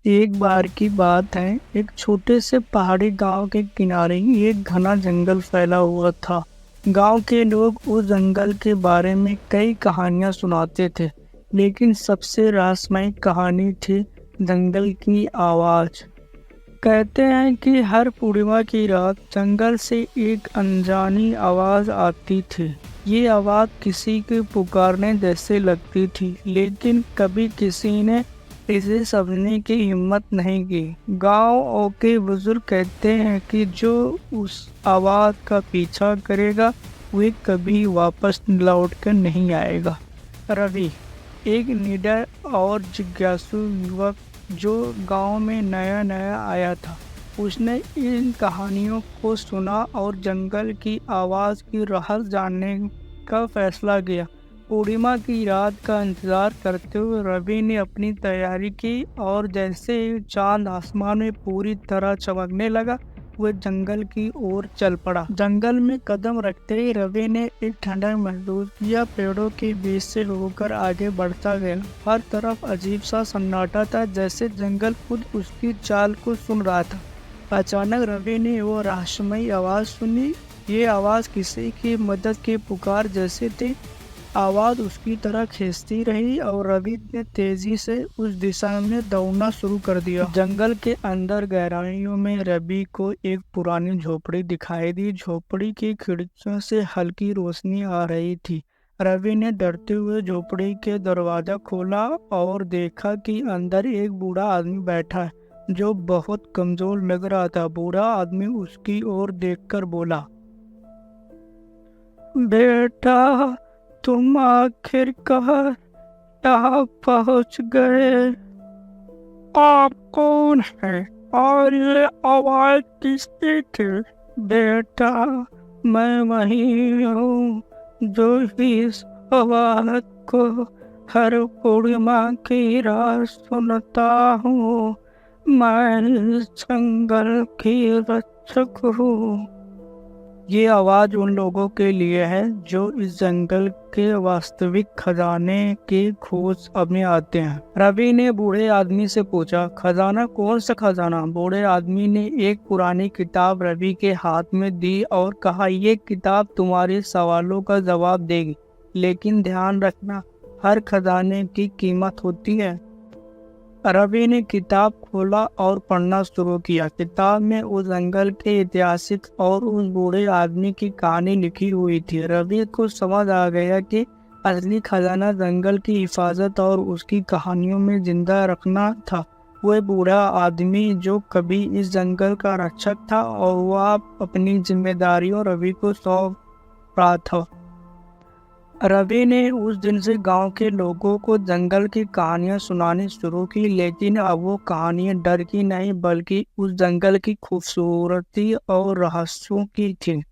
एक बार की बात है, एक छोटे से पहाड़ी गांव के किनारे एक घना जंगल फैला हुआ था। गांव के लोग उस जंगल के बारे में कई कहानियां सुनाते थे, लेकिन सबसे रहस्यमय कहानी थी जंगल की आवाज। कहते हैं कि हर पूर्णिमा की रात जंगल से एक अनजानी आवाज आती थी। ये आवाज किसी के पुकारने जैसे लगती थी, लेकिन कभी किसी ने इसे समझने की हिम्मत नहीं की। गांव के बुजुर्ग कहते हैं कि जो उस आवाज का पीछा करेगा वे कभी वापस लौट कर नहीं आएगा। रवि एक निडर और जिज्ञासु युवक जो गांव में नया नया आया था। उसने इन कहानियों को सुना और जंगल की आवाज़ की रहस्य जानने का फैसला किया। पूर्णिमा की रात का इंतजार करते हुए रवि ने अपनी तैयारी की और जैसे ही चांद आसमान में पूरी तरह चमकने लगा, वह जंगल की ओर चल पड़ा। जंगल में कदम रखते ही रवि ने एक ठंडक महसूस किया। पेड़ों के बीच से होकर आगे बढ़ता गया। हर तरफ अजीब सा सन्नाटा था, जैसे जंगल खुद उसकी चाल को सुन रहा था। अचानक रवि ने वो रहस्यमयी आवाज सुनी। ये आवाज किसी की मदद की पुकार जैसे थी। आवाज उसकी तरह खींचती रही और रवि ने तेजी से उस दिशा में दौड़ना शुरू कर दिया। जंगल के अंदर गहराइयों में रवि को एक पुरानी झोपड़ी दिखाई दी। झोपड़ी की खिड़कियों से हल्की रोशनी आ रही थी। रवि ने डरते हुए झोपड़ी के दरवाजा खोला और देखा कि अंदर एक बूढ़ा आदमी बैठा है, जो बहुत कमजोर लग रहा था। बूढ़ा आदमी उसकी ओर देखकर बोला, बेटा, तुम आखिरकार यहाँ पहुँच गए। आप कौन है और ये आवाज किसकी थी? बेटा, मैं वही हूँ जो इस आवाज को हर पूर्णिमा की रात सुनता हूँ। मैं इस जंगल की रक्षक हूँ। ये आवाज उन लोगों के लिए है जो इस जंगल के वास्तविक खजाने की खोज में आते हैं। रवि ने बूढ़े आदमी से पूछा, खजाना? कौन सा खजाना? बूढ़े आदमी ने एक पुरानी किताब रवि के हाथ में दी और कहा, ये किताब तुम्हारे सवालों का जवाब देगी, लेकिन ध्यान रखना, हर खजाने की कीमत होती है। रवि ने किताब खोला और पढ़ना शुरू किया। किताब में उस जंगल के इतिहास और उस बूढ़े आदमी की कहानी लिखी हुई थी। रवि को समझ आ गया कि असली खजाना जंगल की हिफाजत और उसकी कहानियों में जिंदा रखना था। वह बूढ़ा आदमी जो कभी इस जंगल का रक्षक था और वह अपनी जिम्मेदारियों रवि को सौंप रहा था। रवि ने उस दिन से गांव के लोगों को जंगल की कहानियां सुनानी शुरू की, लेकिन अब वो कहानियां डर की नहीं बल्कि उस जंगल की खूबसूरती और रहस्यों की थी।